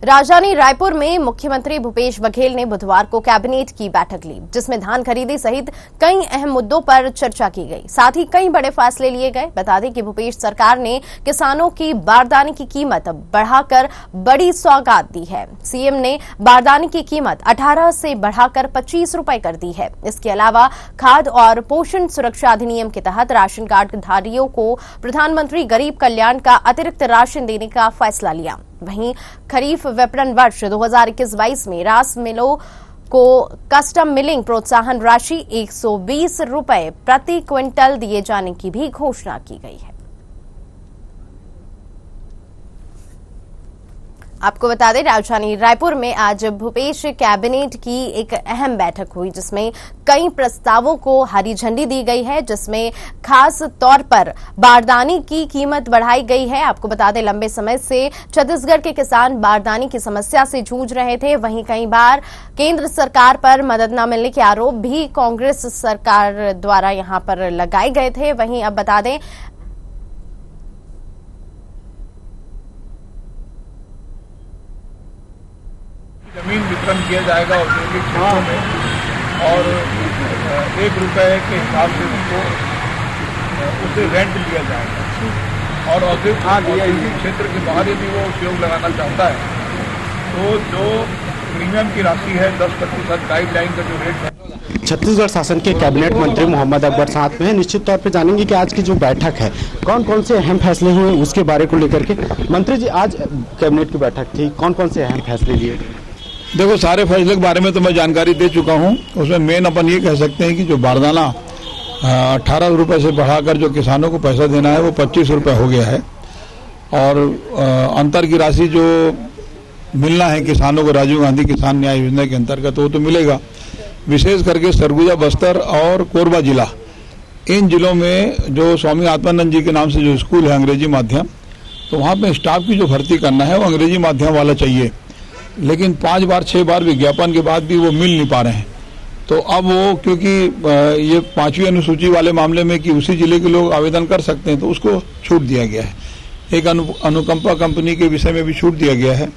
राजधानी रायपुर में मुख्यमंत्री भूपेश बघेल ने बुधवार को कैबिनेट की बैठक ली, जिसमें धान खरीदी सहित कई अहम मुद्दों पर चर्चा की गई। साथ ही कई बड़े फैसले लिए गए। बता दें कि भूपेश सरकार ने किसानों की बारदाने की कीमत बढ़ाकर बड़ी सौगात दी है। सीएम ने बारदाने की कीमत 18 से बढ़ाकर 25 रुपए कर दी है। इसके अलावा खाद्य और पोषण सुरक्षा अधिनियम के तहत राशन कार्ड धारियों को प्रधानमंत्री गरीब कल्याण का अतिरिक्त राशन देने का फैसला लिया। वहीं खरीफ विपणन वर्ष 2021-22 में रास मिलों को कस्टम मिलिंग प्रोत्साहन राशि 120 रुपए प्रति क्विंटल दिए जाने की भी घोषणा की गई है। आपको बता दें, राजधानी रायपुर में आज भूपेश कैबिनेट की एक अहम बैठक हुई, जिसमें कई प्रस्तावों को हरी झंडी दी गई है, जिसमें खास तौर पर बारदाने की कीमत बढ़ाई गई है। आपको बता दें, लंबे समय से छत्तीसगढ़ के किसान बारदाने की समस्या से जूझ रहे थे। वहीं कई बार केंद्र सरकार पर मदद न मिलने के आरोप भी कांग्रेस सरकार द्वारा यहां पर लगाए गए थे। वहीं अब बता दें, जमीन वितरण किया जाएगा औद्योगिक क्षेत्रों में और 1 रुपए के हिसाब से उनको उसे रेंट लिया जाएगा। और औद्योगिक क्षेत्र के बाहर यदि वो उपयोग लगाना चाहता है तो जो प्रीमियम की राशि है 10% गाइडलाइन का जो रेट है। छत्तीसगढ़ शासन के कैबिनेट मंत्री मोहम्मद अकबर साथ में है। निश्चित तौर पे जानेंगे कि आज की जो बैठक है कौन कौन से अहम फैसले हुए उसके बारे को लेकर के। मंत्री जी, आज कैबिनेट की बैठक थी, कौन कौन से अहम फैसले लिए? देखो, सारे फैसले के बारे में तो मैं जानकारी दे चुका हूं। उसमें मेन अपन ये कह सकते हैं कि जो बारदाना 18 रुपए से बढ़ाकर जो किसानों को पैसा देना है वो 25 रुपए हो गया है। और अंतर की राशि जो मिलना है किसानों को राजीव गांधी किसान न्याय योजना के अंतर्गत वो तो मिलेगा। विशेष करके सरगुजा, बस्तर और कोरबा जिला, इन जिलों में जो स्वामी आत्मानंद जी के नाम से जो स्कूल है अंग्रेजी माध्यम, तो वहाँ पे स्टाफ की जो भर्ती करना है वो अंग्रेजी माध्यम वाला चाहिए। लेकिन 5 बार 6 बार विज्ञापन के बाद भी वो मिल नहीं पा रहे हैं। तो अब वो क्योंकि ये 5वीं अनुसूची वाले मामले में कि उसी जिले के लोग आवेदन कर सकते हैं तो उसको छूट दिया गया है। एक अनुकंपा कंपनी के विषय में भी छूट दिया गया है।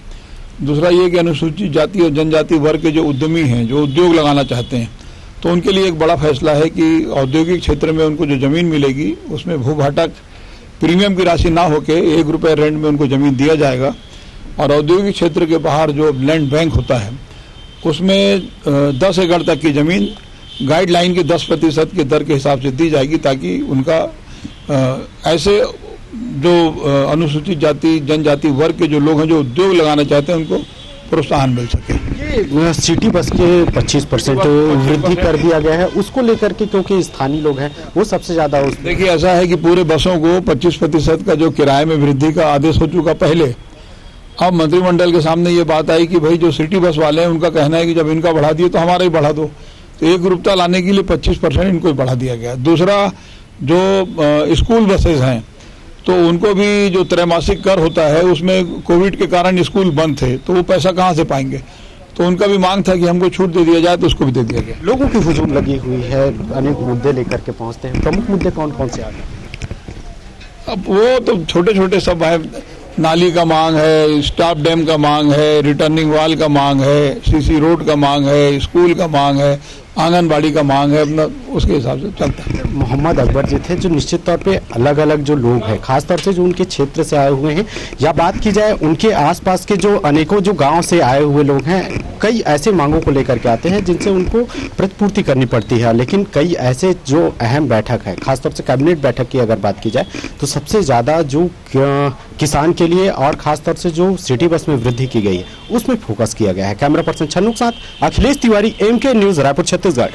दूसरा ये कि अनुसूचित जाति और जनजाति वर्ग के जो उद्यमी हैं, जो उद्योग लगाना चाहते हैं, तो उनके लिए एक बड़ा फैसला है कि औद्योगिक क्षेत्र में उनको जो जमीन मिलेगी उसमें भूभाटक प्रीमियम की राशि ना होके 1 रुपये रेंट में उनको जमीन दिया जाएगा। और औद्योगिक क्षेत्र के बाहर जो लैंड बैंक होता है उसमें 10 एकड़ तक की जमीन गाइडलाइन के 10% के दर के हिसाब से दी जाएगी, ताकि उनका ऐसे जो अनुसूचित जाति जनजाति वर्ग के जो लोग हैं जो उद्योग लगाना चाहते हैं उनको प्रोत्साहन मिल सके। ये सिटी बस के 25% वृद्धि कर दिया गया है, उसको लेकर के क्योंकि स्थानीय लोग हैं वो सबसे ज्यादा देखिए, ऐसा है कि पूरे बसों को 25% का जो किराए में वृद्धि का आदेश हो चुका पहले। अब मंत्रिमंडल के सामने ये बात आई कि भाई जो सिटी बस वाले हैं उनका कहना है कि जब इनका बढ़ा दिए तो हमारा ही बढ़ा दो। तो एक रूपता लाने के लिए 25% इनको ही बढ़ा दिया गया। दूसरा, जो स्कूल बसेज हैं तो उनको भी जो त्रैमासिक कर होता है उसमें कोविड के कारण स्कूल बंद थे तो वो पैसा कहाँ से पाएंगे, तो उनका भी मांग था कि हमको छूट दे दिया जाए, तो उसको भी दे दिया गया। लोगों की हुजूम लगी हुई है, अनेक मुद्दे लेकर के पहुंचते हैं। प्रमुख मुद्दे कौन कौन से आ गए? अब वो तो छोटे छोटे सब है। नाली का मांग है, स्टाफ डैम का मांग है, रिटर्निंग वाल का मांग है, सीसी रोड का मांग है, स्कूल का मांग है, आंगनबाड़ी का मांग है, अपना उसके हिसाब से चलता है। मोहम्मद अकबर जी थे जो निश्चित तौर पे अलग अलग जो लोग हैं, खासतौर से जो उनके क्षेत्र से आए हुए हैं, या बात की जाए उनके आसपास के जो अनेकों जो गांव से आए हुए लोग हैं, कई ऐसे मांगों को लेकर के आते हैं जिनसे उनको प्रतिपूर्ति करनी पड़ती है। लेकिन कई ऐसे जो अहम बैठक है, खासतौर से कैबिनेट बैठक की अगर बात की जाए तो सबसे ज्यादा जो किसान के लिए और खासतौर से जो सिटी बस में वृद्धि की गई है उसमें फोकस किया गया है। कैमरा पर्सन छन्नू के साथ अखिलेश तिवारी, MK न्यूज, रायपुर, छत्तीसगढ़।